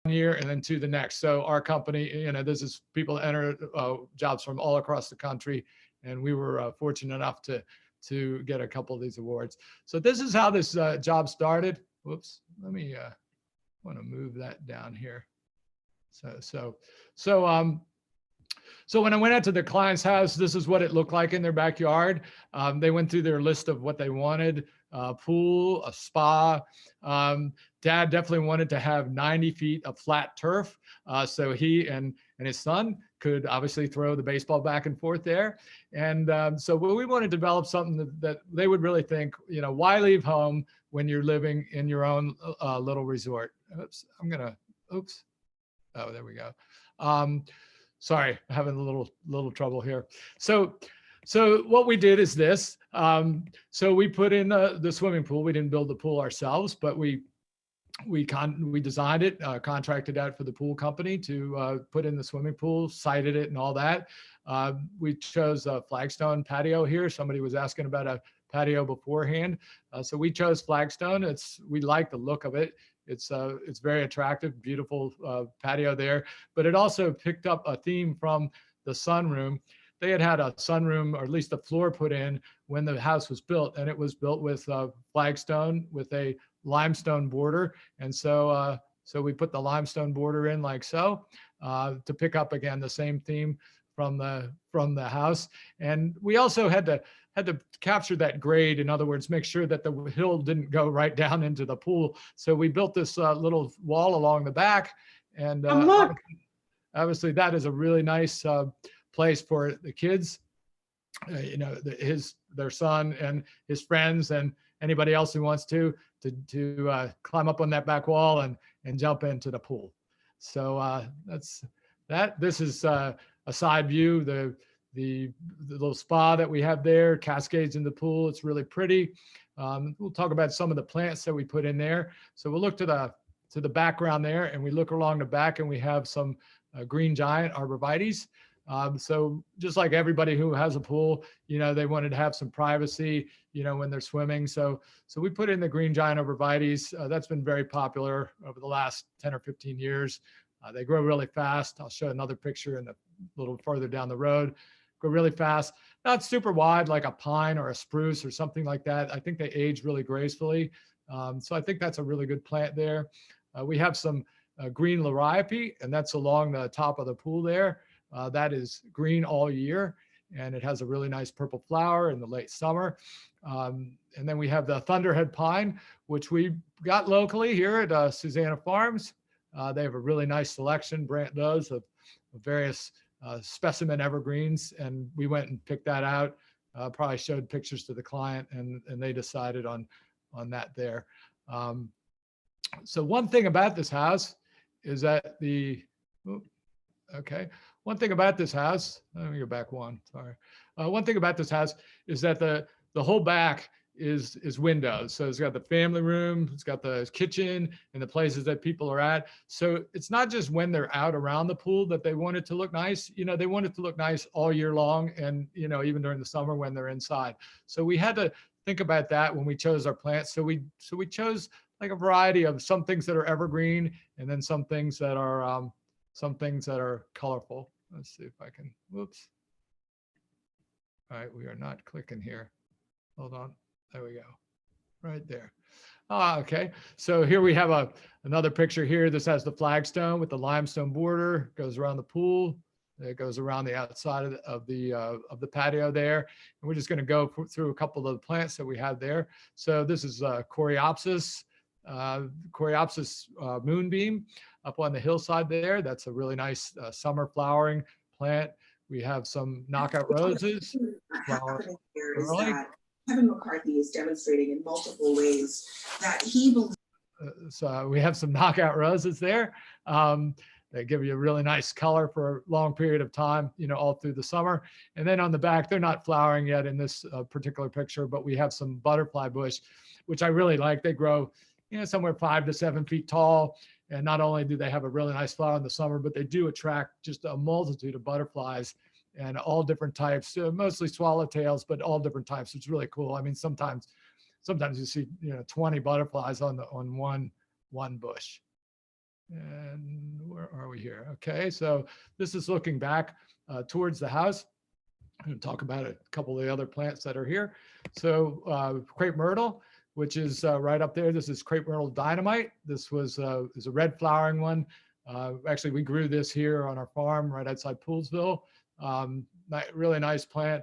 year and then to the next. So our company, this is people enter jobs from all across the country, and we were fortunate enough to get a couple of these awards. So this is how this job started. Whoops, let me want to move that down here. So so when I went out to the client's house, this is what it looked like in their backyard. They went through their list of what they wanted: a pool, a spa. Dad definitely wanted to have 90 feet of flat turf, so he and his son could obviously throw the baseball back and forth there. And so we wanted to develop something that they would really think, why leave home when you're living in your own little resort? Oops, oops. Oh, there we go. Sorry, having a little trouble here. So what we did is this. So we put in the swimming pool. We didn't build the pool ourselves, but we designed it, contracted out for the pool company to put in the swimming pool, sited it, and all that. We chose a flagstone patio here. Somebody was asking about a patio beforehand, so we chose flagstone. We like the look of it. It's very attractive, beautiful patio there. But it also picked up a theme from the sunroom. They had a sunroom, or at least a floor, put in when the house was built, and it was built with flagstone with a limestone border. And so we put the limestone border in like so to pick up again the same theme from the house. And we also had to capture that grade. In other words, make sure that the hill didn't go right down into the pool. So we built this little wall along the back, and obviously that is a really nice place for the kids, their son and his friends and anybody else who wants to climb up on that back wall and jump into the pool. So that's that. This is a side view, the little spa that we have there, cascades in the pool. It's really pretty. We'll talk about some of the plants that we put in there. So we'll look to the background there, and we look along the back, and we have some green giant arborvitaes. So just like everybody who has a pool, they wanted to have some privacy, when they're swimming. So we put in the green giant arborvitaes. That's been very popular over the last 10 or 15 years. They grow really fast. I'll show another picture a little further down the road. Grow really fast. Not super wide like a pine or a spruce or something like that. I think they age really gracefully. So I think that's a really good plant there. We have some green liriope, and that's along the top of the pool there. That is green all year, and it has a really nice purple flower in the late summer. And then we have the thunderhead pine, which we got locally here at Susanna Farms. They have a really nice selection, Brant does, of various specimen evergreens, and we went and picked that out. Probably showed pictures to the client, and they decided on that there. So one thing about this house is that one thing about this house, let me go back one, sorry. One thing about this house is that the whole back is windows. So it's got the family room, it's got the kitchen and the places that people are at. So it's not just when they're out around the pool that they want it to look nice. They want it to look nice all year long, and even during the summer when they're inside. So we had to think about that when we chose our plants. So we chose like a variety of some things that are evergreen, and then some things that are colorful. Let's see if I can, whoops. All right, we are not clicking here. Hold on, there we go, right there. Okay, so here we have another picture here. This has the flagstone with the limestone border, goes around the pool. It goes around the outside of the patio there. And we're just gonna go through a couple of the plants that we have there. So this is Coreopsis moonbeam up on the hillside there. That's a really nice summer flowering plant. We have some knockout roses. Here is that Kevin McCarthy is demonstrating in multiple ways that he believes. So we have some knockout roses there. They give you a really nice color for a long period of time, all through the summer. And then on the back, they're not flowering yet in this particular picture, but we have some butterfly bush, which I really like. They grow, somewhere 5 to 7 feet tall. And not only do they have a really nice flower in the summer, but they do attract just a multitude of butterflies and all different types, mostly swallowtails, but all different types. It's really cool. I mean, sometimes you see, 20 butterflies on one bush. And where are we here? Okay, so this is looking back towards the house. I'm going to talk about a couple of the other plants that are here. So crepe myrtle, which is right up there. This is crepe myrtle dynamite. This was is a red flowering one. Actually, we grew this here on our farm right outside Poolsville. Really nice plant,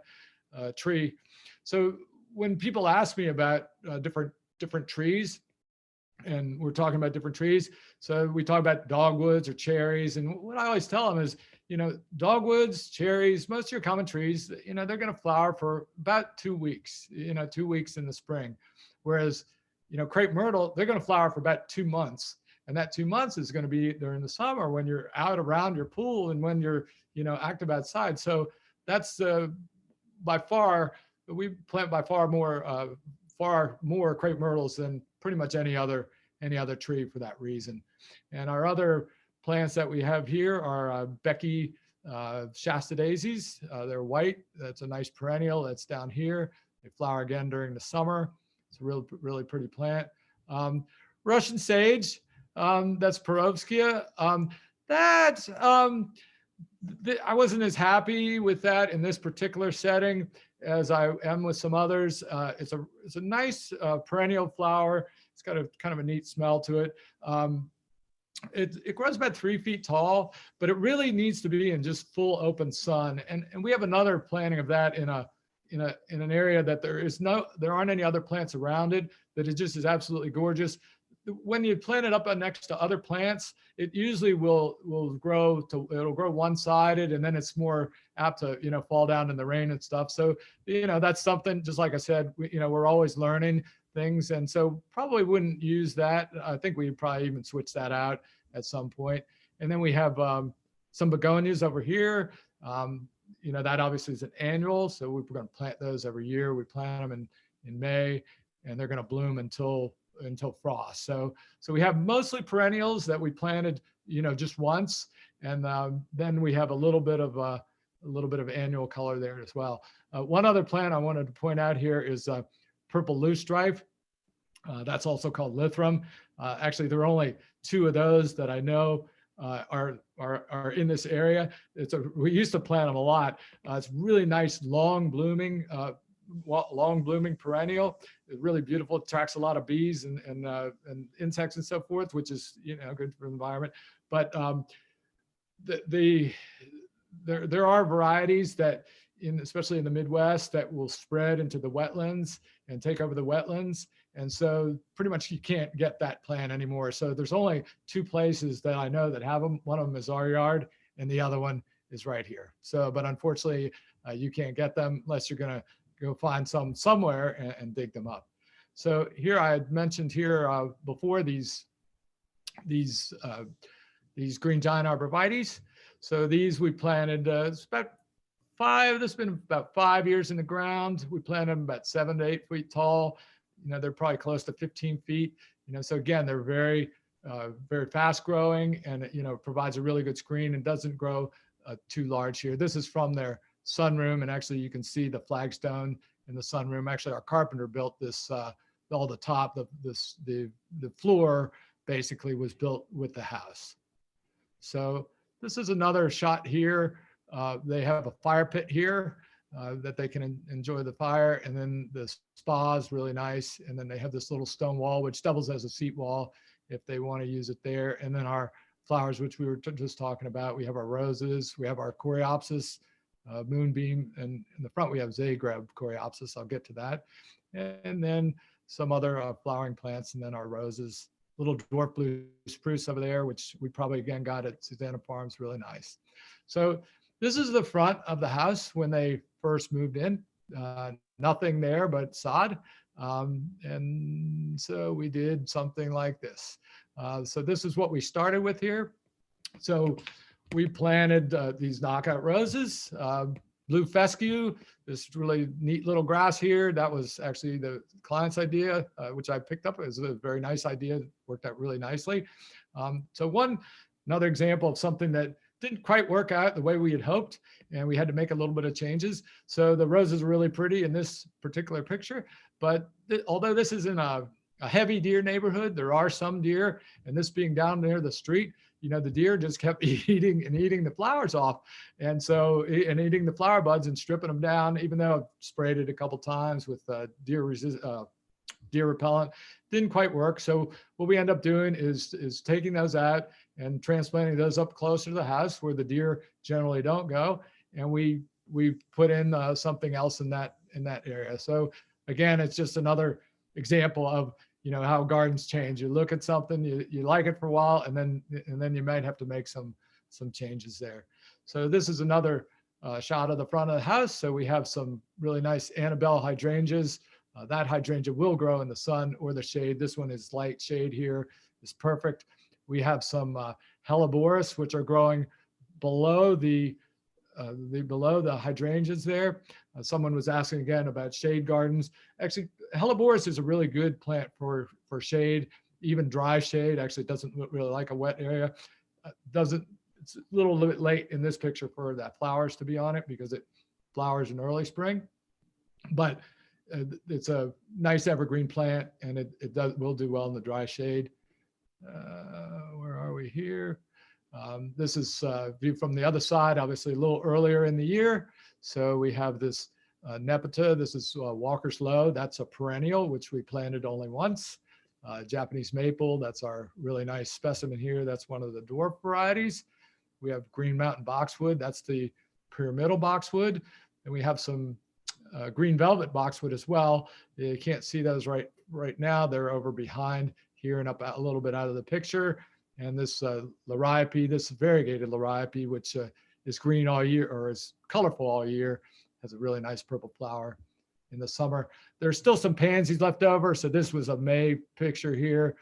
tree. So when people ask me about different trees, and we're talking about different trees. So we talk about dogwoods or cherries. And what I always tell them is, dogwoods, cherries, most of your common trees, they're going to flower for about 2 weeks, 2 weeks in the spring. Whereas, crepe myrtle, they're going to flower for about 2 months. And that 2 months is going to be during the summer when you're out around your pool and when you're, active outside. So that's by far, we plant by far more crepe myrtles than pretty much any other tree for that reason. And our other plants that we have here are Becky Shasta daisies. They're white. That's a nice perennial that's down here. They flower again during the summer. It's a really pretty plant. Russian sage, that's Perovskia. I wasn't as happy with that in this particular setting as I am with some others. It's a nice perennial flower. It's got a kind of a neat smell to it. It grows about 3 feet tall, but it really needs to be in just full open sun. And we have another planting of that in an area that there aren't any other plants around it, that it just is absolutely gorgeous. When you plant it up next to other plants, it usually will grow it'll grow one-sided, and then it's more apt to fall down in the rain and stuff. So that's something, just like I said, we're always learning things, and so probably wouldn't use that. I think we'd probably even switch that out at some point. And then we have some begonias over here. That obviously is an annual, so we're going to plant those every year. We plant them in May, and they're going to bloom until frost. So we have mostly perennials that we planted, just once, and then we have a little bit of annual color there as well. One other plant I wanted to point out here is purple loosestrife. That's also called Lythrum. Actually, there are only 2 of those that I know are in this area. We used to plant them a lot. It's really nice, long blooming perennial. It's really beautiful. It attracts a lot of bees and insects and so forth, which is good for the environment. But there are varieties that, especially in the Midwest, that will spread into the wetlands and take over the wetlands. And so pretty much you can't get that plant anymore. So there's only 2 places that I know that have them. One of them is our yard, and the other one is right here. So, but unfortunately, you can't get them unless you're going to go find some somewhere and dig them up. So here I had mentioned here before these green giant arborvitaes. So these we planted, it's about 5, this has been about 5 years in the ground. We planted them about 7 to 8 feet tall. They're probably close to 15 feet. So again, they're very fast growing, and provides a really good screen and doesn't grow too large here. This is from their sunroom, and actually you can see the flagstone in the sunroom. Actually, our carpenter built this, all the top, the floor basically was built with the house. So this is another shot here. They have a fire pit here that they can enjoy the fire, and then the spa is really nice. And then they have this little stone wall which doubles as a seat wall if they want to use it there. And then our flowers, which we were just talking about, we have our roses, we have our coreopsis, moonbeam, and in the front we have Zagreb coreopsis. I'll get to that. And then some other flowering plants, and then our roses, little dwarf blue spruce over there, which we probably again got at Susanna Farms, really nice. So this is the front of the house when they first moved in. Nothing there but sod. And so we did something like this. So this is what we started with here. So we planted these knockout roses, blue fescue, this really neat little grass here. That was actually the client's idea, which I picked up. It was a very nice idea, worked out really nicely. So another example of something that didn't quite work out the way we had hoped, and we had to make a little bit of changes. So the roses are really pretty in this particular picture, but although this is in a heavy deer neighborhood, there are some deer, and this being down near the street, the deer just kept eating and eating the flowers off. And so, and eating the flower buds and stripping them down, even though I've sprayed it a couple times with deer repellent, didn't quite work. So what we end up doing is taking those out and transplanting those up closer to the house where the deer generally don't go. And we put in something else in that area. So again, it's just another example of how gardens change. You look at something, you like it for a while, and then you might have to make some changes there. So this is another shot of the front of the house. So we have some really nice Annabelle hydrangeas. That hydrangea will grow in the sun or the shade. This one is light shade here, is perfect. We have some Helleborus, which are growing below the hydrangeas there. Someone was asking again about shade gardens. Actually, Helleborus is a really good plant for shade, even dry shade. Actually, it doesn't really like a wet area. It's a little bit late in this picture for that flowers to be on it because it flowers in early spring, but it's a nice evergreen plant, and it will do well in the dry shade. Where are we here? This is view from the other side, obviously a little earlier in the year. So we have this Nepeta. This is Walker's Low. That's a perennial, which we planted only once. Japanese maple. That's our really nice specimen here. That's one of the dwarf varieties. We have Green Mountain boxwood. That's the pyramidal boxwood. And we have some green velvet boxwood as well. You can't see those right now. They're over behind here and up a little bit out of the picture. And this liriope, this variegated liriope, which is green all year, or is colorful all year, has a really nice purple flower in the summer. There's still some pansies left over. So this was a May picture here.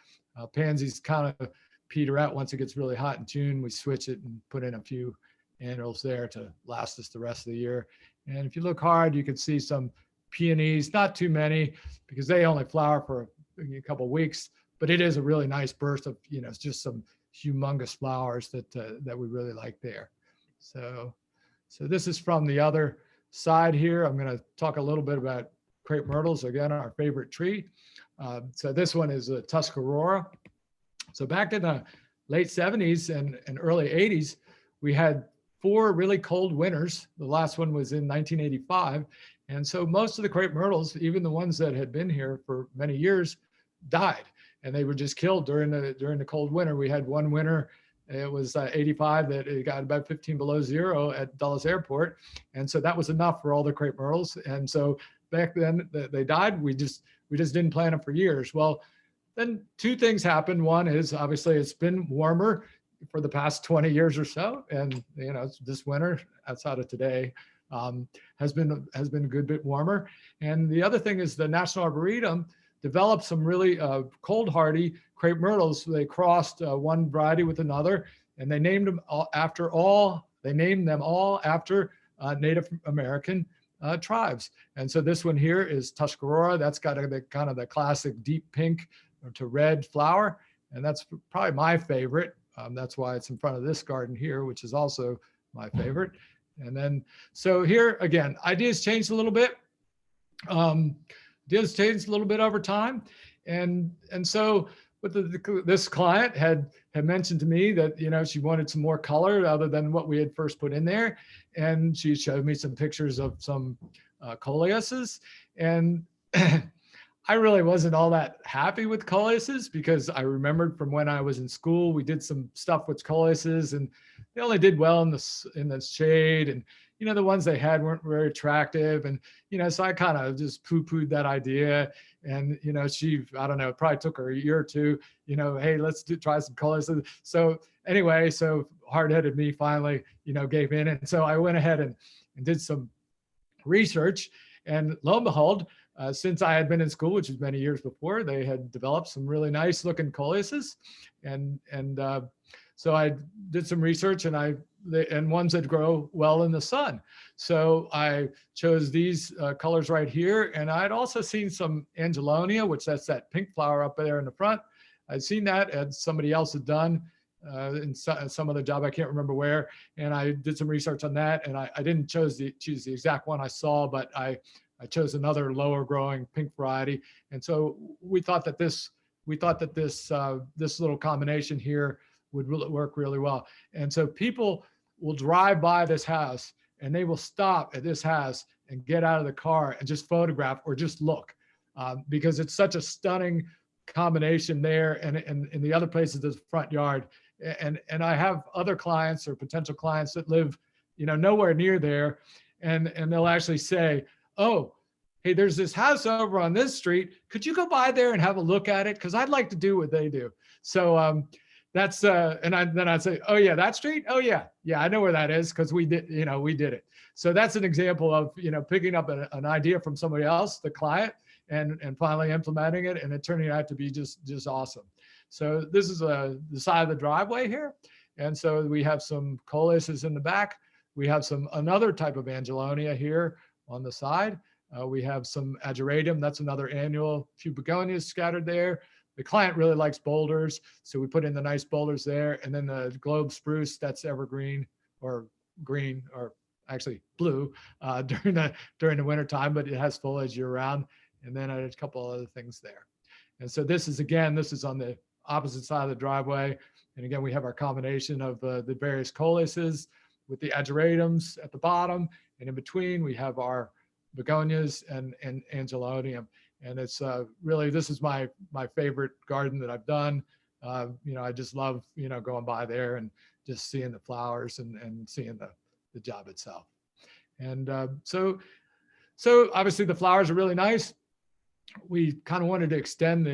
Pansies kind of peter out once it gets really hot in June. We switch it and put in a few annuals there to last us the rest of the year. And if you look hard, you can see some peonies, not too many because they only flower for a couple of weeks, but it is a really nice burst of, it's just some humongous flowers that we really like there. So this is from the other side here. I'm going to talk a little bit about crepe myrtles, again, our favorite tree. So this one is a Tuscarora. So back in the late 70s and early 80s, we had 4 really cold winters. The last one was in 1985. And so most of the crepe myrtles, even the ones that had been here for many years, died. And they were just killed during the cold winter. We had one winter, it was 85, that it got about 15 below zero at Dulles Airport. And so that was enough for all the crepe myrtles. And so back then they died. We just didn't plant them for years. Well, then 2 things happened. One is obviously it's been warmer for the past 20 years or so. And, this winter outside of today has been a good bit warmer. And the other thing is the National Arboretum developed some really cold hardy crepe myrtles. They crossed one variety with another, and they named them all after Native American tribes. And so this one here is Tuscarora. That's got the kind of the classic deep pink to red flower. And that's probably my favorite. That's why it's in front of this garden here, which is also my favorite. And then, so here again, ideas changed a little bit. Ideas changed a little bit over time. And so what this client had mentioned to me that, she wanted some more color other than what we had first put in there. And she showed me some pictures of some coleuses. And I really wasn't all that happy with coleuses because I remembered from when I was in school, we did some stuff with coleuses and they only did well in the shade. And, the ones they had weren't very attractive. And, so I kind of just poo-pooed that idea. And, I don't know, it probably took her a year or two, hey, let's try some coleuses. So anyway, so hard-headed me finally, gave in. And so I went ahead and did some research, and lo and behold, since I had been in school, which was many years before, they had developed some really nice looking coleuses. And so I did some research and ones that grow well in the sun. So I chose these colors right here. And I'd also seen some Angelonia, which that's that pink flower up there in the front. I'd seen that as somebody else had done in some other job, I can't remember where. And I did some research on that. And I didn't choose the exact one I saw, but I chose another lower growing pink variety. And so we thought that this little combination here would work really well. And so people will drive by this house and they will stop at this house and get out of the car and just photograph or just look, because it's such a stunning combination there. And in the other places, there's front yard. And I have other clients or potential clients that live, nowhere near there. And they'll actually say, oh, hey, there's this house over on this street. Could you go by there and have a look at it? Because I'd like to do what they do. So that's then I'd say, oh yeah, that street. Oh yeah, I know where that is because we did it. So that's an example of picking up an idea from somebody else, the client, and finally implementing it and it turning out to be just awesome. So this is the side of the driveway here, and so we have some coleus in the back. We have another type of angelonia here on the side. We have some ageratum. That's another annual. A few begonias scattered there. The client really likes boulders, so we put in the nice boulders there. And then the globe spruce, that's evergreen or green, or actually blue during the winter time, but it has foliage year round. And then a couple other things there. And so this is on the opposite side of the driveway. And again, we have our combination of the various coleuses with the ageratums at the bottom, and in between we have our begonias and angelonium. And it's really, this is my favorite garden that I've done. I just love, going by there and just seeing the flowers and seeing the job itself. And so obviously the flowers are really nice. We kind of wanted to extend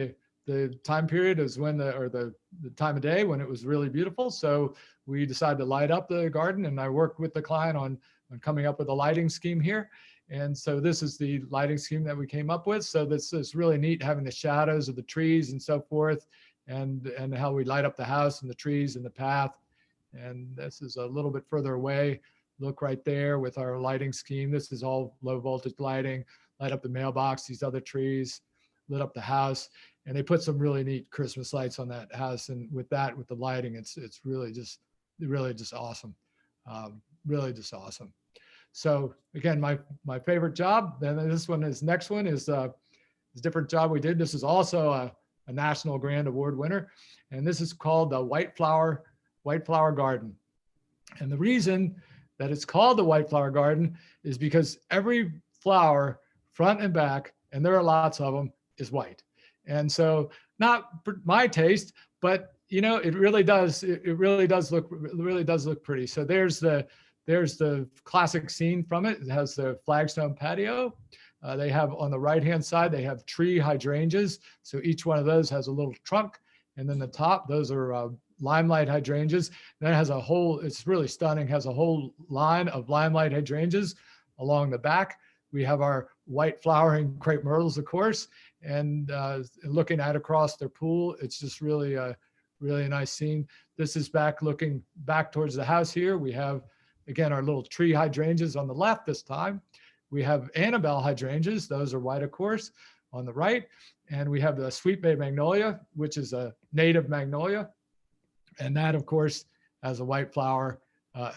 the time period as when the time of day when it was really beautiful. So we decided to light up the garden, and I worked with the client on coming up with a lighting scheme here. And so this is the lighting scheme that we came up with. So this is really neat, having the shadows of the trees and so forth, and how we light up the house and the trees and the path. And this is a little bit further away. Look right there with our lighting scheme. This is all low voltage lighting, light up the mailbox, these other trees, lit up the house. And they put some really neat Christmas lights on that house. And with the lighting, it's really just awesome. Really just awesome. So again, my favorite job, then next one is a different job we did. This is also a National Grand Award winner. And this is called the White Flower Garden. And the reason that it's called the White Flower Garden is because every flower, front and back, and there are lots of them, is white. And so, not my taste, but it really does look pretty. So there's the classic scene from it. It has the flagstone patio. They have on the right-hand side, they have tree hydrangeas. So each one of those has a little trunk. And then the top, those are limelight hydrangeas. And that has it's really stunning, has a whole line of limelight hydrangeas along the back. We have our white flowering crepe myrtles, of course, and looking across their pool, it's just really a nice scene. This is looking back towards the house here. We have, again, our little tree hydrangeas on the left this time. We have Annabelle hydrangeas. Those are white, of course, on the right. And we have the sweet bay magnolia, which is a native magnolia. And that, of course, has a white flower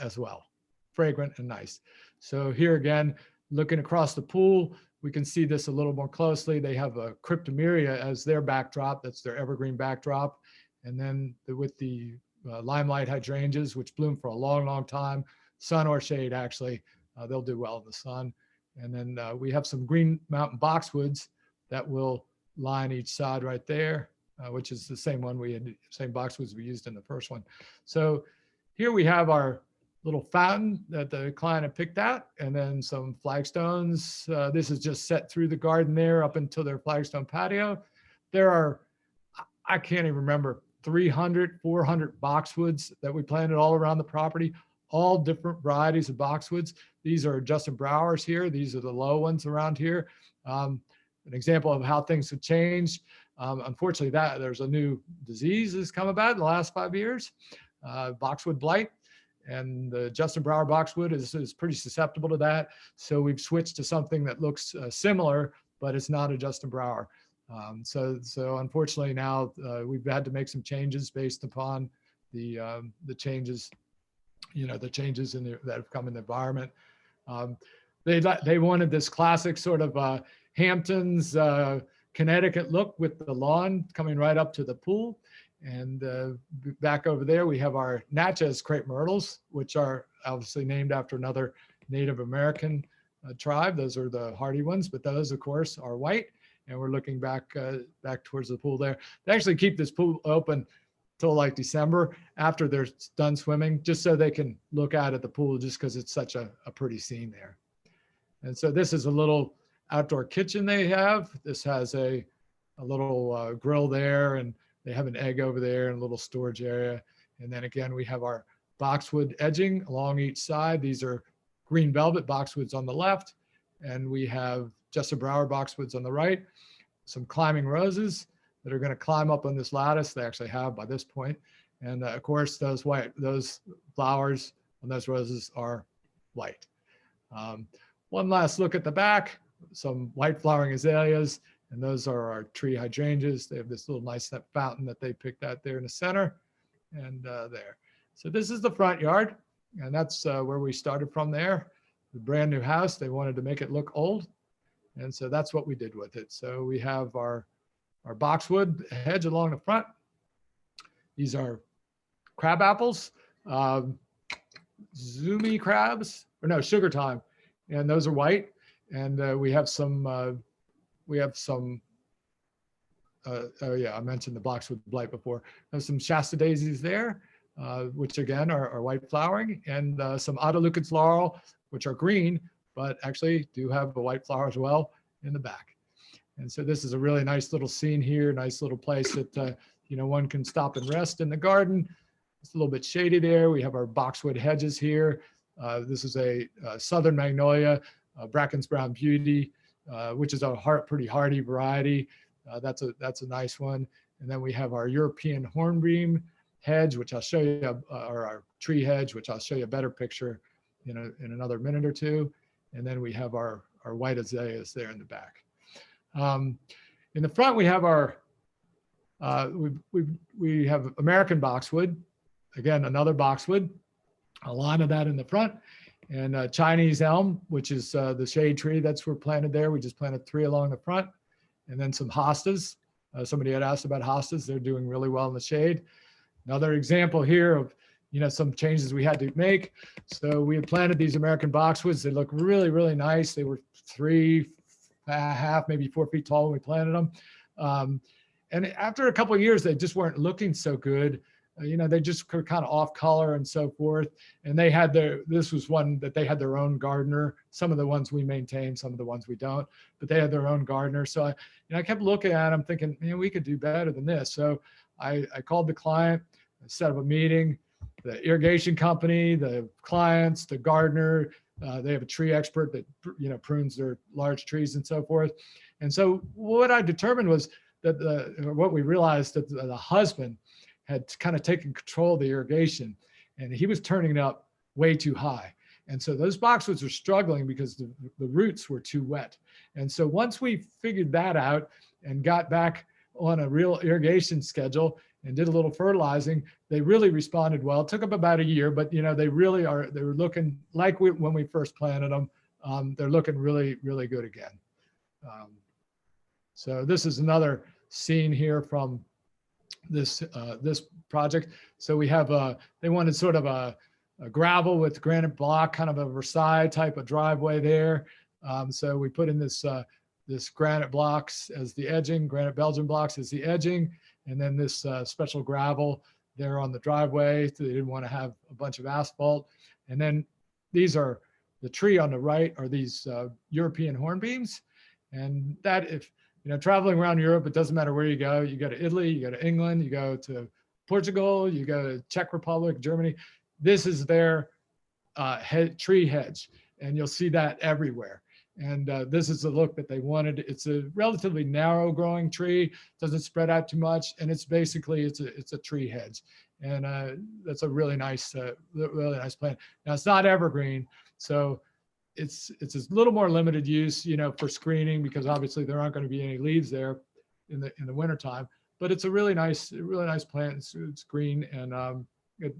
as well. Fragrant and nice. So here again, looking across the pool, we can see this a little more closely. They have a cryptomeria as their backdrop. That's their evergreen backdrop. And then with the limelight hydrangeas, which bloom for a long, long time, sun or shade, actually, they'll do well in the sun. And then we have some Green Mountain boxwoods that will line each side right there, which is the same boxwoods we used in the first one. So here we have our little fountain that the client had picked out, and then some flagstones. This is just set through the garden there up until their flagstone patio. There are, I can't even remember, 300, 400 boxwoods that we planted all around the property, all different varieties of boxwoods. These are Justin Brower's here. These are the low ones around here. An example of how things have changed. Unfortunately, there's a new disease that's come about in the last 5 years, boxwood blight. And the Justin Brower boxwood is pretty susceptible to that. So we've switched to something that looks similar, but it's not a Justin Brower. So unfortunately now we've had to make some changes based upon the changes, the changes that have come in the environment. They wanted this classic sort of Hamptons, Connecticut look with the lawn coming right up to the pool. And back over there, we have our Natchez crepe myrtles, which are obviously named after another Native American tribe. Those are the hardy ones, but those, of course, are white. And we're looking back towards the pool there. They actually keep this pool open till like December after they're done swimming, just so they can look out at the pool, just because it's such a pretty scene there. And so this is a little outdoor kitchen they have. This has a little grill there, and they have an egg over there and a little storage area. And then again, we have our boxwood edging along each side. These are green velvet boxwoods on the left, and we have Jessup Brower boxwoods on the right. Some climbing roses that are going to climb up on this lattice. They actually have by this point. And of course, those flowers on those roses are white. One last look at the back, some white flowering azaleas, and those are our tree hydrangeas. They have this little nice fountain that they picked out there in the center and there. So this is the front yard, and that's where we started from there. The brand new house, they wanted to make it look old, and so that's what we did with it. So we have our boxwood hedge along the front. These are crab apples, zumi crabs, or no, sugar time, and those are white. And we have some, oh yeah, I mentioned the boxwood blight before. There's some Shasta daisies there, which again are white flowering, and some Adelukis laurel, which are green, but actually do have a white flower as well in the back. And so this is a really nice little scene here, nice little place that, one can stop and rest in the garden. It's a little bit shady there. We have our boxwood hedges here. This is a Southern Magnolia, Bracken's Brown Beauty, which is a pretty hardy variety. That's a nice one. And then we have our European hornbeam hedge, which I'll show you, or our tree hedge, which I'll show you a better picture in another minute or two. And then we have our white azaleas there in the back. In the front, we have our we have American boxwood. Again, another boxwood, a line of that in the front, and Chinese elm, which is the shade tree that's were planted there. We just planted 3 along the front, and then some hostas. Somebody had asked about hostas. They're doing really well in the shade. Another example here of some changes we had to make. So we had planted these American boxwoods. They look really, really nice. They were 3.5, maybe 4 feet tall when we planted them. And after a couple of years, they just weren't looking so good. They just were kind of off color and so forth. And they had this was one that they had their own gardener. Some of the ones we maintain, some of the ones we don't, but they had their own gardener. So I kept looking at them thinking, man, we could do better than this. So I called the client, I set up a meeting, the irrigation company, the clients, the gardener, they have a tree expert that, prunes their large trees and so forth. And so what I determined was that what we realized that the husband had kind of taken control of the irrigation, and he was turning it up way too high. And so those boxwoods were struggling because the roots were too wet. And so once we figured that out and got back on a real irrigation schedule and did a little fertilizing, they really responded well. It took them about a year, but they were looking like when we first planted them. They're looking really, really good again. So this is another scene here from this project. So we have they wanted sort of a gravel with granite block, kind of a Versailles type of driveway there. So we put in this granite blocks as the edging, granite Belgian blocks as the edging, and then this special gravel there on the driveway. So they didn't want to have a bunch of asphalt. And then these are the tree on the right are these European hornbeams. And that if traveling around Europe, it doesn't matter where you go. You go to Italy, you go to England, you go to Portugal, you go to Czech Republic, Germany. This is their tree hedge, and you'll see that everywhere. And this is the look that they wanted. It's a relatively narrow growing tree, doesn't spread out too much, and it's basically it's a tree hedge, and that's a really nice plant. Now it's not evergreen, so it's a little more limited use, for screening, because obviously there aren't going to be any leaves there in the wintertime. But it's a really nice plant. It's green, and it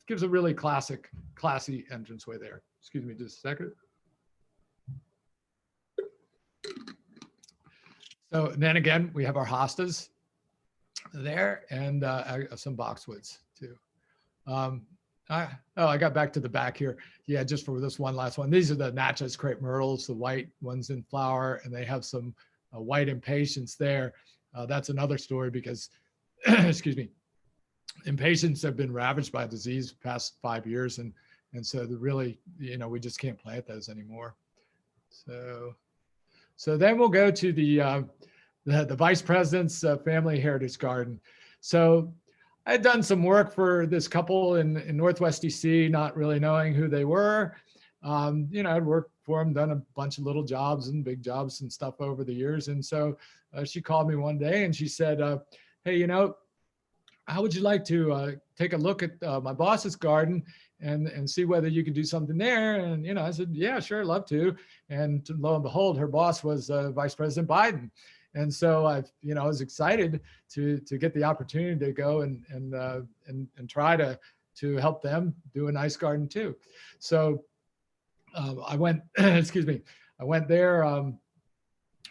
gives a really classy entranceway there. Excuse me just a second. So then again, we have our hostas. there, and some boxwoods too. Um, I got back to the back here. Yeah, just for this one last one. These are the Natchez crepe myrtles, the white ones in flower, and they have some white impatiens there. That's another story because, excuse me, impatiens have been ravaged by disease past 5 years, and so the really, we just can't plant those anymore. So then we'll go to the vice president's family heritage garden. So I had done some work for this couple in Northwest DC, not really knowing who they were. I'd worked for them, done a bunch of little jobs and big jobs and stuff over the years. And so she called me one day and she said, hey, how would you like to take a look at my boss's garden and see whether you could do something there? And, I said, yeah, sure, love to. And lo and behold, her boss was Vice President Biden. And so I was excited to get the opportunity to go and try to help them do a nice garden too. So I went, excuse me, I went there,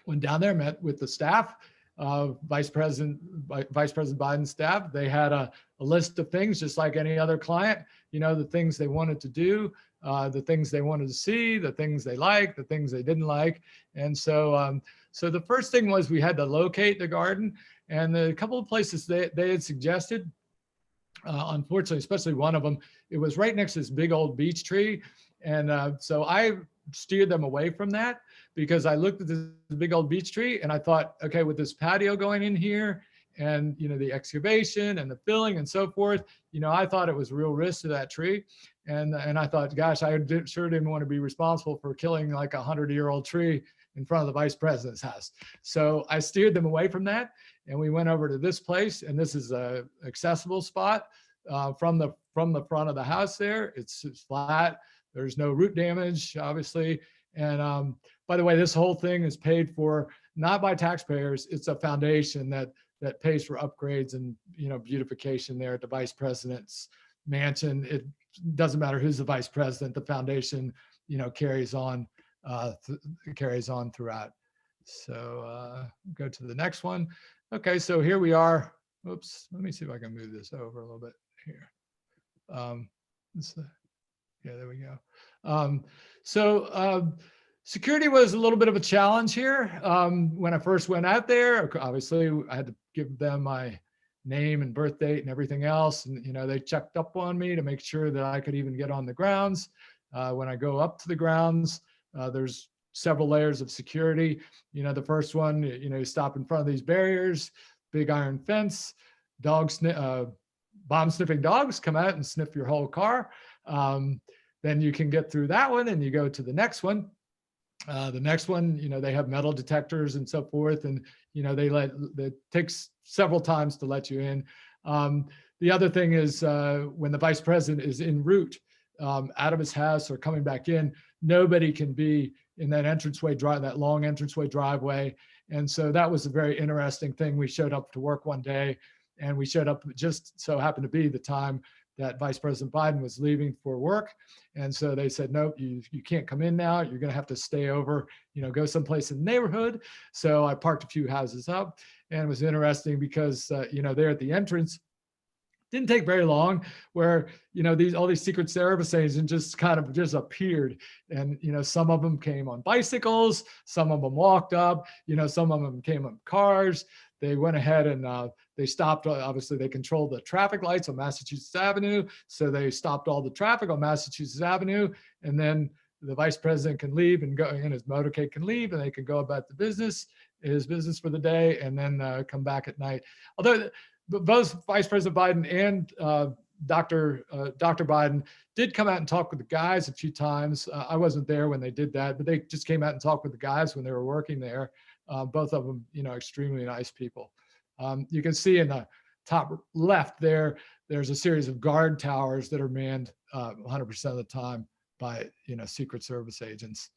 went down there, met with the staff, Vice President Biden's staff. They had a list of things, just like any other client, the things they wanted to do, the things they wanted to see, the things they liked, the things they didn't like. And so, so the first thing was we had to locate the garden, and a couple of places they had suggested, unfortunately, especially one of them, it was right next to this big old beech tree. And so I steered them away from that because I looked at this big old beech tree and I thought, okay, with this patio going in here and, the excavation and the filling and so forth, I thought it was a real risk to that tree. And I thought, gosh, sure didn't want to be responsible for killing like a 100-year-old tree in front of the vice president's house. So I steered them away from that. And we went over to this place, and this is a accessible spot from the front of the house there. It's flat. There's no root damage, obviously. And by the way, this whole thing is paid for not by taxpayers. It's a foundation that pays for upgrades and beautification there at the vice president's mansion. It doesn't matter who's the vice president. The foundation carries on throughout. So go to the next one. Okay, so here we are. Oops, let me see if I can move this over a little bit here. Yeah, there we go. Security was a little bit of a challenge here. When I first went out there, obviously I had to give them my name and birth date and everything else. And, they checked up on me to make sure that I could even get on the grounds. When I go up to the grounds, there's several layers of security. The first one, you stop in front of these barriers, big iron fence, bomb sniffing dogs come out and sniff your whole car. Then you can get through that one and you go to the next one. The next one, they have metal detectors and so forth. And, it takes several times to let you in. The other thing is when the vice president is en route out of his house or coming back in, nobody can be in that that long entranceway driveway. And so that was a very interesting thing. We showed up to work one day, and we showed up, just so happened to be the time that Vice President Biden was leaving for work. And so they said, nope, you can't come in now. You're going to have to stay over, go someplace in the neighborhood. So I parked a few houses up, and it was interesting because, there at the entrance, didn't take very long where, all these Secret Service agents just kind of just appeared. And, some of them came on bicycles, some of them walked up, some of them came on cars. They went ahead and they stopped. Obviously, they controlled the traffic lights on Massachusetts Avenue. So they stopped all the traffic on Massachusetts Avenue. And then the vice president can leave and go, and his motorcade can leave, and they can go about his business for the day, and then come back at night. Although both Vice President Biden and Dr. Biden did come out and talk with the guys a few times. I wasn't there when they did that, but they just came out and talked with the guys when they were working there. Both of them, extremely nice people. You can see in the top left there's a series of guard towers that are manned 100% of the time by, Secret Service agents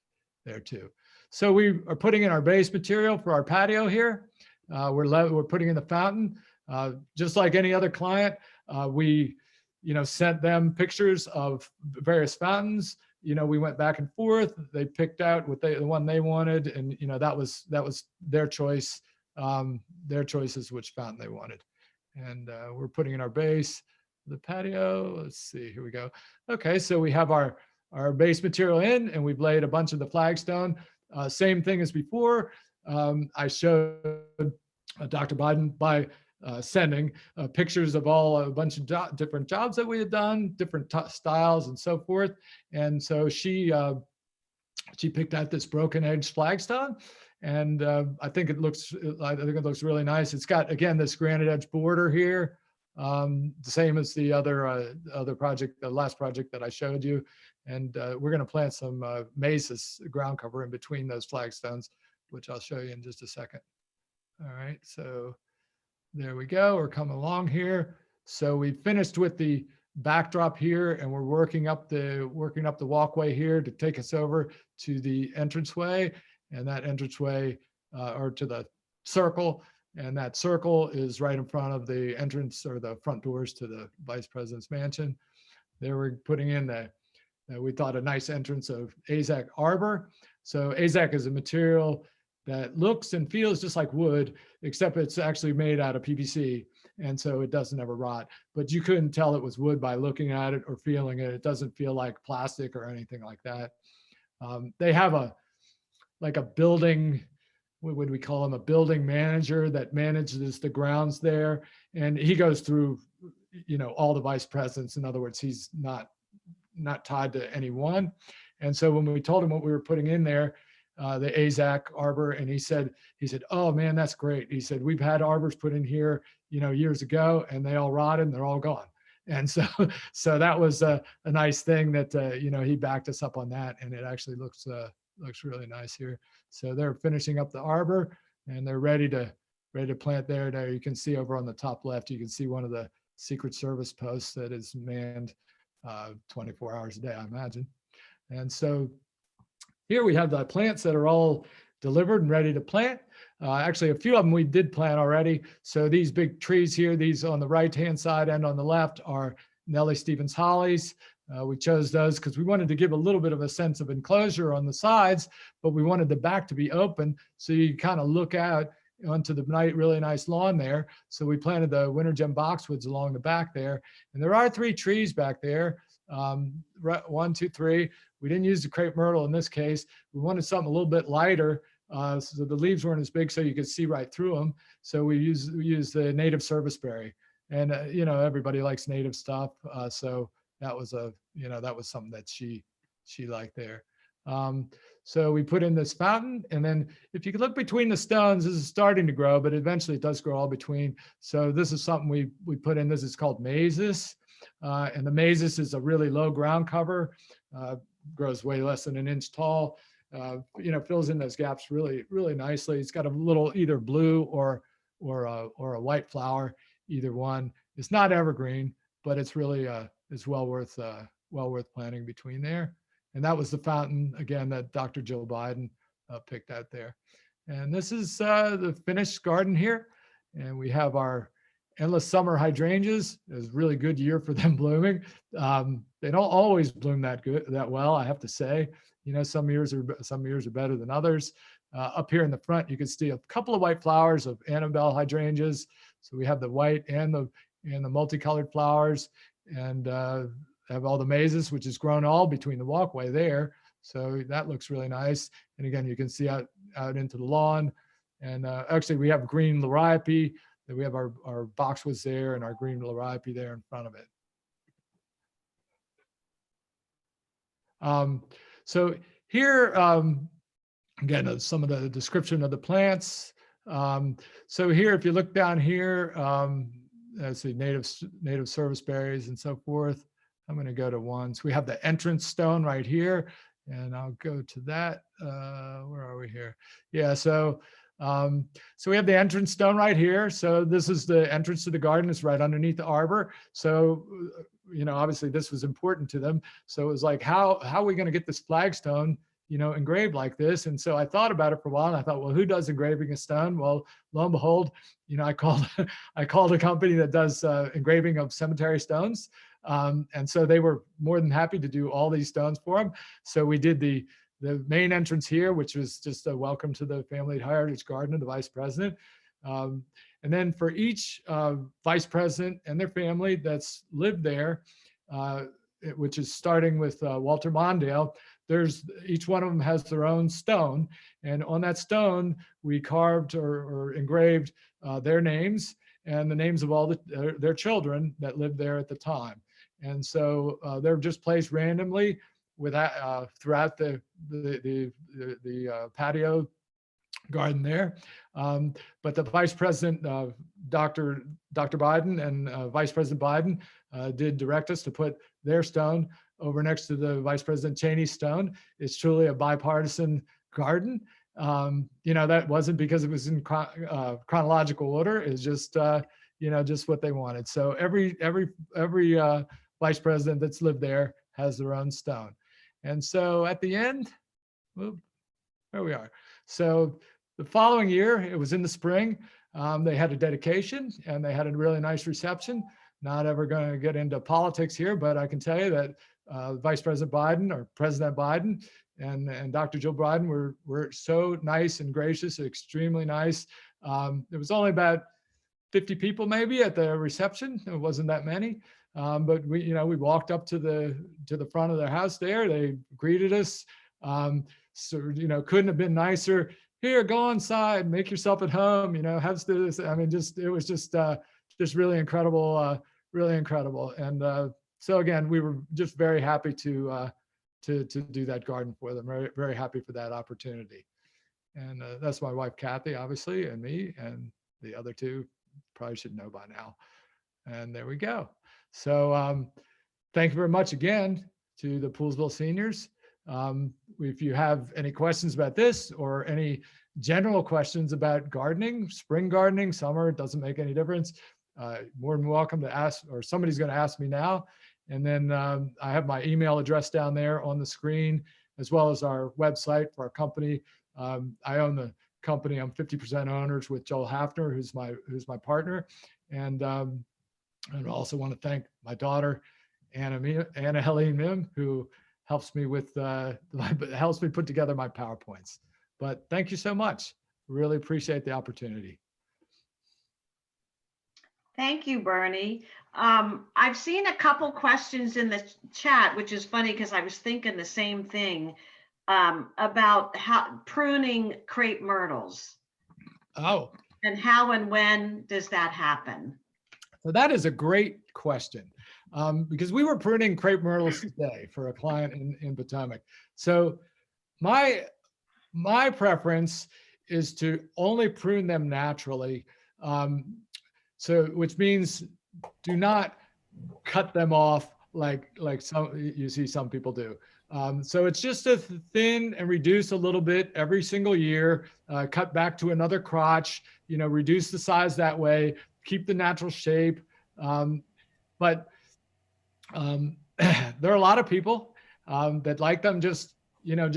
there too. So we are putting in our base material for our patio here. We're putting in the fountain. Just like any other client, we, sent them pictures of various fountains. We went back and forth. They picked out the one they wanted, and that was their choice. Their choice is which fountain they wanted. And we're putting in our base, the patio. Let's see, here we go. Okay, so we have our base material in, and we've laid a bunch of the flagstone. Same thing as before. I showed Dr. Biden by sending pictures of a bunch of different jobs that we had done, different styles and so forth. And so she picked out this broken edge flagstone, and I think it looks really nice. It's got, again, this granite edge border here, the same as the other project, the last project that I showed you. And we're going to plant some mesas ground cover in between those flagstones, which I'll show you in just a second. All right, so there we go. We're coming along here. So we finished with the backdrop here, and we're working up the walkway here to take us over to the entranceway, and that entranceway or to the circle, and that circle is right in front of the entrance or the front doors to the vice president's mansion. There we're putting in we thought a nice entrance of AZAC arbor. So AZAC is a material that looks and feels just like wood, except it's actually made out of PVC. And so it doesn't ever rot, but you couldn't tell it was wood by looking at it or feeling it. It doesn't feel like plastic or anything like that. They have a building, what would we call him? A building manager that manages the grounds there. And he goes through, all the vice presidents. In other words, he's not tied to any one. And so when we told him what we were putting in there, the AZAC arbor, and he said, oh man, that's great. He said, we've had arbors put in here, years ago, and they all rotted and they're all gone. And so that was a nice thing that, he backed us up on that, and it actually looks really nice here. So they're finishing up the arbor, and they're ready to plant there. There you can see over on the top left, you can see one of the Secret Service posts that is manned 24 hours a day, I imagine. And so here we have the plants that are all delivered and ready to plant. Actually, a few of them we did plant already. So these big trees here, these on the right-hand side and on the left, are Nellie Stevens hollies. We chose those because we wanted to give a little bit of a sense of enclosure on the sides, but we wanted the back to be open so you kind of look out onto the really nice lawn there. So we planted the winter gem boxwoods along the back there. And there are 3 trees back there. 1, 2, 3. We didn't use the crepe myrtle in this case. We wanted something a little bit lighter, so the leaves weren't as big so you could see right through them. So we used the native serviceberry, and everybody likes native stuff. So that was something that she liked there. So we put in this fountain, and then if you could look between the stones, this is starting to grow, but eventually it does grow all between. So this is something we put in. This is called mazes. And the mazes is a really low ground cover, grows way less than an inch tall, fills in those gaps really, really nicely. It's got a little either blue or a white flower, either one. It's not evergreen, but it's really it's well worth planting between there. And that was the fountain, again, that Dr. Jill Biden picked out there. And this is the finished garden here. And we have our endless summer hydrangeas. It was a really good year for them blooming. They don't always bloom that well, I have to say. Some years are better than others. Up here in the front, you can see a couple of white flowers of Annabelle hydrangeas. So we have the white and the multicolored flowers, and have all the mazes, which is grown all between the walkway there. So that looks really nice. And again, you can see out into the lawn. And actually, we have green liriope. We have our boxwoods there and our green liriope there in front of it. So here, again, some of the description of the plants. So here, if you look down here, let's see, native serviceberries and so forth. I'm going to go to one. So we have the entrance stone right here, and I'll go to that. Where are we here? Yeah, so we have the entrance stone right here. So this is the entrance to the garden. It's right underneath the arbor. So, obviously this was important to them. So it was like, how are we going to get this flagstone, engraved like this? And so I thought about it for a while, and I thought, well, who does engraving a stone? Well, lo and behold, I called a company that does engraving of cemetery stones. And so they were more than happy to do all these stones for them. So we did the main entrance here, which was just a welcome to the family heritage garden of the vice president. And then for each vice president and their family that's lived there, which is starting with Walter Mondale, there's each one of them has their own stone. And on that stone, we carved or engraved their names and the names of all their children that lived there at the time. And so they're just placed randomly throughout the patio garden there. But the Vice President, Dr. Biden and Vice President Biden did direct us to put their stone over next to the Vice President Cheney's stone. It's truly a bipartisan garden. That wasn't because it was in chronological order. It's just, just what they wanted. So every vice president that's lived there has their own stone. And so at the end, well, there we are. So the following year, it was in the spring, they had a dedication and they had a really nice reception. Not ever going to get into politics here, but I can tell you that Vice President Biden or President Biden and Dr. Jill Biden were so nice and gracious, extremely nice. There was only about 50 people maybe at the reception. It wasn't that many. But we walked up to the front of their house there. They greeted us. Couldn't have been nicer. Here, go inside, make yourself at home. Have this. I mean, it was just really incredible, really incredible. And so again, we were just very happy to do that garden for them. Very, very happy for that opportunity. And that's my wife, Kathy, obviously, and me, and the other two probably should know by now. And there we go. So thank you very much again to the Poolsville seniors. If you have any questions about this or any general questions about gardening, spring gardening, summer, it doesn't make any difference. More than welcome to ask, or somebody's going to ask me now. And then I have my email address down there on the screen, as well as our website for our company. I own the company. I'm 50% owners with Joel Hafner, who's my partner. And I also want to thank my daughter, Anna Helene Mihm, who helps me helps me put together my PowerPoints. But thank you so much. Really appreciate the opportunity. Thank you, Bernie. I've seen a couple questions in the chat, which is funny because I was thinking the same thing about how pruning crepe myrtles. Oh. And how and when does that happen? So that is a great question, because we were pruning crepe myrtles today for a client in Potomac. So my preference is to only prune them naturally. Which means do not cut them off like you see some people do. So it's just to thin and reduce a little bit every single year, cut back to another crotch, reduce the size that way, keep the natural shape. But there are a lot of people that like them just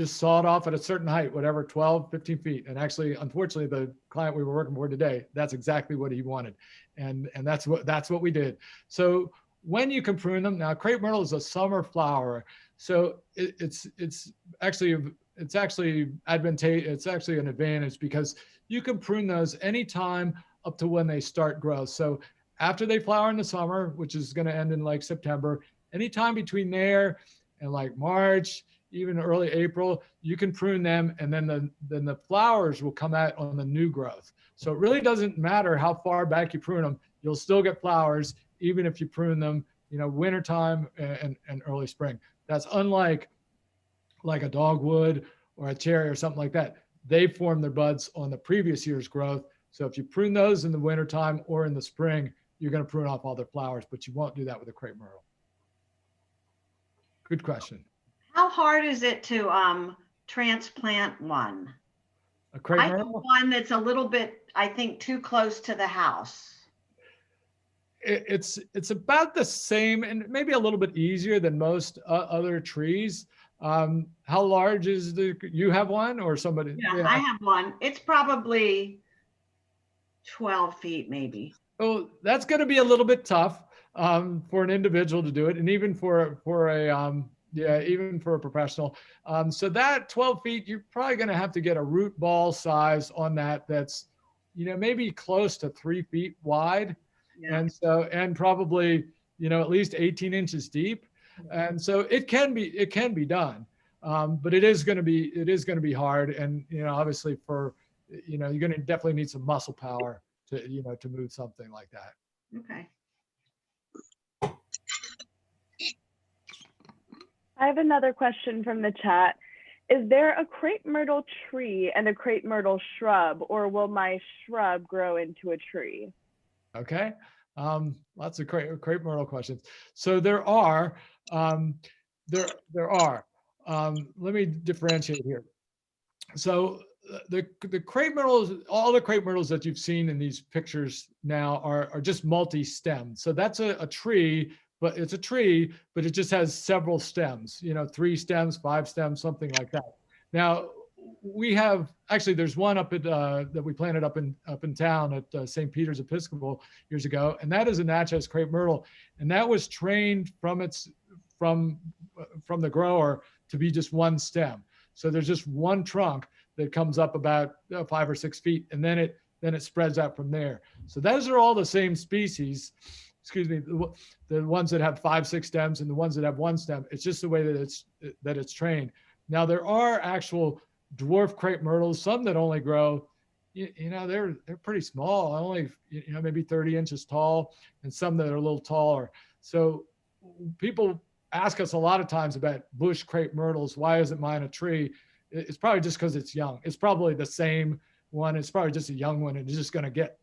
sawed off at a certain height, whatever, 12, 15 feet. And actually, unfortunately, the client we were working for today, that's exactly what he wanted. And that's what we did. So when you can prune them, now crepe myrtle is a summer flower. So it's actually advantageous. It's actually an advantage because you can prune those anytime up to when they start growth. So after they flower in the summer, which is going to end in like September, anytime between there and like March, even early April, you can prune them, and then the flowers will come out on the new growth. So it really doesn't matter how far back you prune them, you'll still get flowers even if you prune them, wintertime and early spring. That's unlike a dogwood or a cherry or something like that. They form their buds on the previous year's growth. So if you prune those in the wintertime or in the spring, you're going to prune off all their flowers, but you won't do that with a crepe myrtle. Good question. How hard is it to transplant one? A crepe myrtle? I have one that's a little bit, I think, too close to the house. It's about the same and maybe a little bit easier than most other trees. How large is you have one or somebody? Yeah, I have one. It's probably 12 feet maybe. Oh, that's going to be a little bit tough for an individual to do it, and even for a professional. So that 12 feet, you're probably going to have to get a root ball size on that. That's maybe close to 3 feet wide. Yeah. And probably, at least 18 inches deep. And so it can be done. But it is going to be hard. And, obviously you're going to definitely need some muscle power to move something like that. Okay. I have another question from the chat. Is there a crepe myrtle tree and a crepe myrtle shrub, or will my shrub grow into a tree? Okay. Lots of crepe myrtle questions. So there are. Let me differentiate here. So the crepe myrtles, all the crepe myrtles that you've seen in these pictures now are just multi-stemmed. So that's a tree, but it's a tree, but it just has several stems, 3 stems, 5 stems, something like that. Now we have, actually there's one up at that we planted up in town at St. Peter's Episcopal years ago, and that is a Natchez crepe myrtle, and that was trained from the grower to be just one stem. So there's just one trunk that comes up about 5 or 6 feet, and then it spreads out from there. So those are all the same species. Excuse me, the ones that have 5, 6 stems and the ones that have one stem. It's just the way that it's trained. Now there are actual dwarf crepe myrtles, some that only grow, they're pretty small, only maybe 30 inches tall, and some that are a little taller. So people ask us a lot of times about bush crepe myrtles. Why isn't mine a tree? It's probably just because it's young. It's probably the same one. It's probably just a young one, and it's just going to get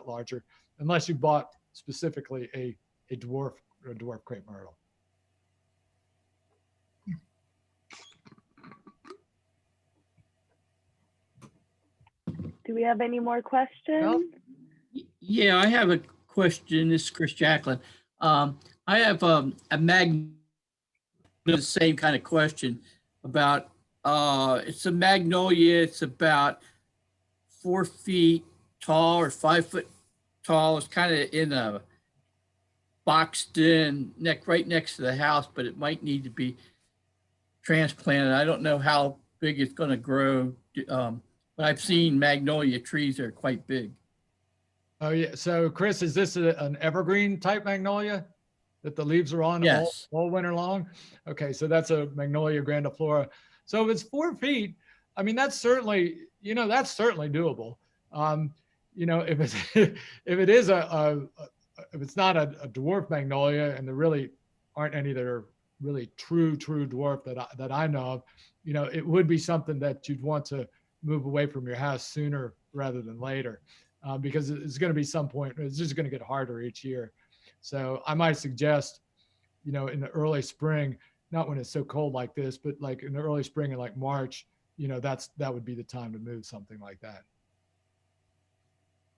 larger, unless you bought specifically a dwarf crepe myrtle. Do we have any more questions? No. Yeah, I have a question. This is Chris Jacklin. I have a the same kind of question about, it's a magnolia. It's about 4 feet tall or 5 foot tall. It's kind of in a boxed in right next to the house, but it might need to be transplanted. I don't know how big it's going to grow. But I've seen magnolia trees that are quite big. Oh yeah. So Chris, is this an evergreen type magnolia that the leaves are on Yes. all winter long? Okay. So that's a Magnolia grandiflora. So if it's 4 feet, I mean, that's certainly doable. If it's, if it is if it's not a dwarf magnolia, and there really aren't any that are really true dwarf that I know of, it would be something that you'd want to move away from your house sooner rather than later, because it's going to be some point, it's just going to get harder each year. So I might suggest, in the early spring, not when it's so cold like this, but like in the early spring in like March, that would be the time to move something like that.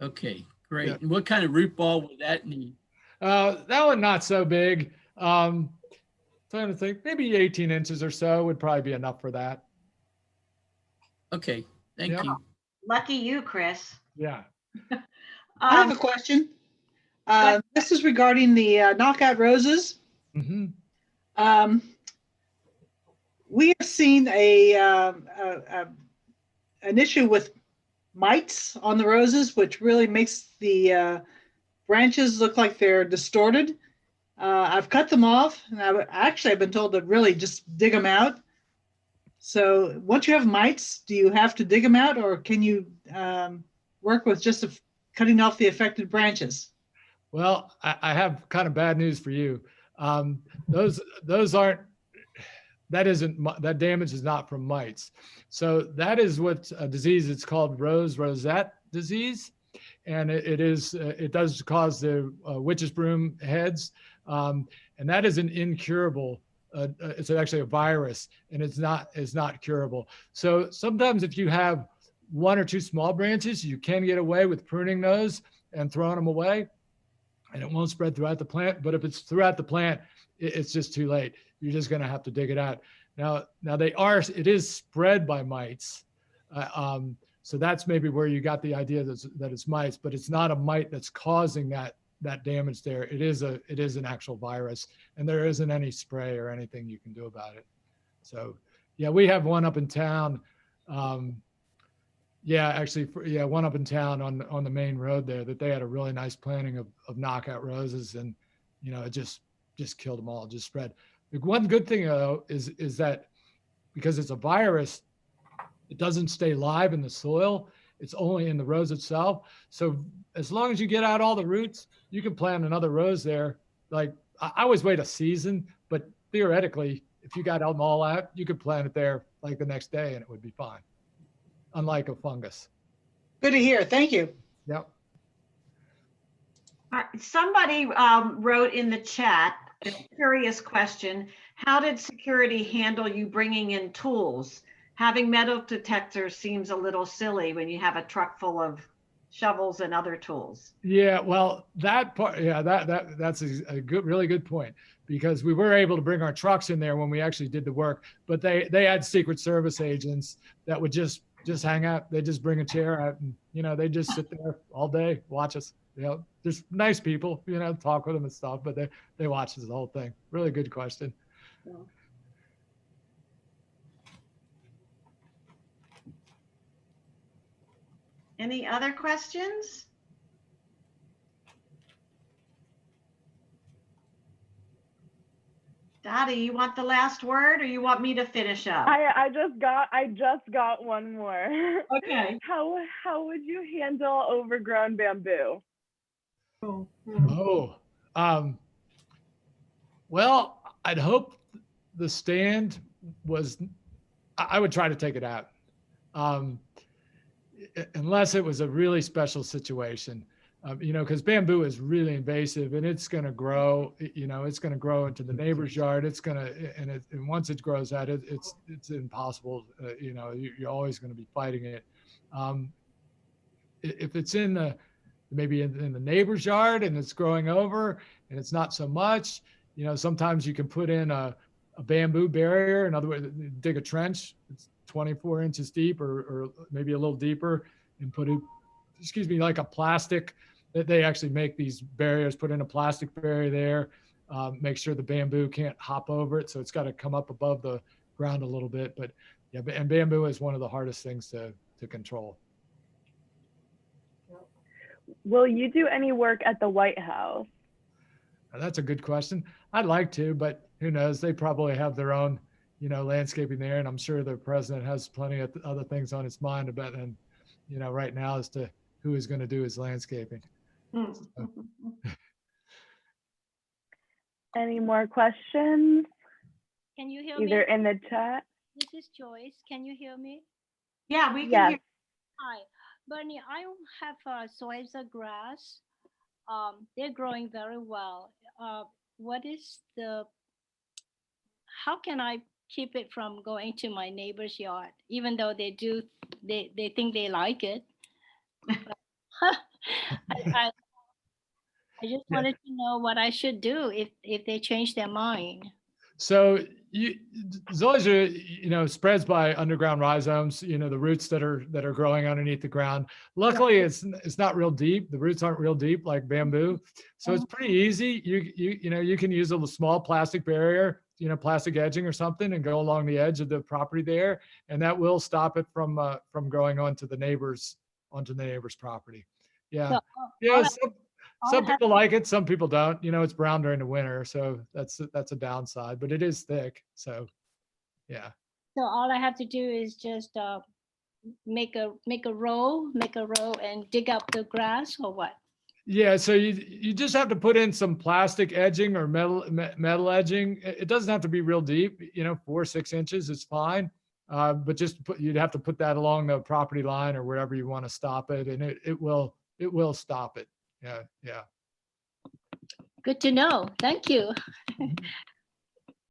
Okay, great. Yeah. And what kind of root ball would that need? That one, not so big. Trying to think, maybe 18 inches or so would probably be enough for that. Okay, thank Yeah. you. Lucky you, Chris. Yeah. I have a question. This is regarding the knockout roses. Mm-hmm. We have seen an issue with mites on the roses, which really makes the branches look like they're distorted. I've cut them off, and I've been told to really just dig them out. So once you have mites, do you have to dig them out, or can you work with just cutting off the affected branches? Well, I have kind of bad news for you. Those aren't, that damage is not from mites. So that is what a disease, it's called rosette disease. And it does cause the witch's broom heads. And that is an incurable, it's actually a virus, and it's not curable. So sometimes if you have 1 or 2 small branches, you can get away with pruning those and throwing them away, and it won't spread throughout the plant. But if it's throughout the plant, it's just too late. You're just going to have to dig it out. Now it is spread by mites. So that's maybe where you got the idea that it's mites, but it's not a mite that's causing that damage there. It is an actual virus, and there isn't any spray or anything you can do about it. So yeah, we have one up in town. Yeah, actually, yeah, one up in town on the main road there that they had a really nice planting of knockout roses, and it just killed them all, just spread. The one good thing though is that because it's a virus, it doesn't stay live in the soil. It's only in the rose itself. So as long as you get out all the roots, you can plant another rose there. Like I always wait a season, but theoretically, if you got them all out, you could plant it there like the next day and it would be fine. Unlike a fungus. Good to hear. Thank you. Yep. Somebody wrote in the chat a curious question. How did security handle you bringing in tools? Having metal detectors seems a little silly when you have a truck full of shovels and other tools. Yeah, well, that part, yeah, that's a good, really good point, because we were able to bring our trucks in there when we actually did the work, but they had Secret Service agents that would just hang out. They just bring a chair out and, they just sit there all day, watch us. There's nice people, talk with them and stuff, but they watch us the whole thing. Really good question. Yeah. Any other questions? Dottie, you want the last word or you want me to finish up? I just got one more. Okay. How would you handle overgrown bamboo? Oh, well, I'd hope the stand was, I would try to take it out. Unless it was a really special situation, because bamboo is really invasive and it's going to grow, it's going to grow into the neighbor's yard. It's going to, and once it grows out, it's impossible. You're always going to be fighting it. If it's maybe in the neighbor's yard and it's growing over and it's not so much, sometimes you can put in a bamboo barrier. In other words, dig a trench. It's 24 inches deep or maybe a little deeper, and put it, like a plastic, that they actually make these barriers, put in a plastic barrier there, make sure the bamboo can't hop over it. So it's got to come up above the ground a little bit, but yeah, and bamboo is one of the hardest things to control. Will you do any work at the White House? Now, that's a good question. I'd like to, but who knows? They probably have their own, landscaping there, and I'm sure the president has plenty of other things on his mind about, and right now as to who is going to do his landscaping. So. Any more questions? Can you hear me? Either in the chat. This is Joyce. Can you hear me? Yeah, we can Yes. hear. Hi, Bernie. I have zoysia grass. They're growing very well. What is how can I keep it from going to my neighbor's yard, even though they think they like it? I just wanted to know what I should do if they change their mind. So zoysia, spreads by underground rhizomes, the roots that are growing underneath the ground. Luckily, it's not real deep. The roots aren't real deep like bamboo. So it's pretty easy. You can use a small plastic barrier, plastic edging or something, and go along the edge of the property there. And that will stop it from growing onto the neighbor's property. Yeah. So, Yeah. Some people like it, some people don't. It's brown during the winter, so that's a downside, but it is thick. So, yeah. So all I have to do is just make a row and dig up the grass, or what? Yeah, so you just have to put in some plastic edging or metal edging. It doesn't have to be real deep. 4 or 6 inches is fine. But you'd have to put that along the property line or wherever you want to stop it, and it will stop it. Yeah. Good to know. Thank you.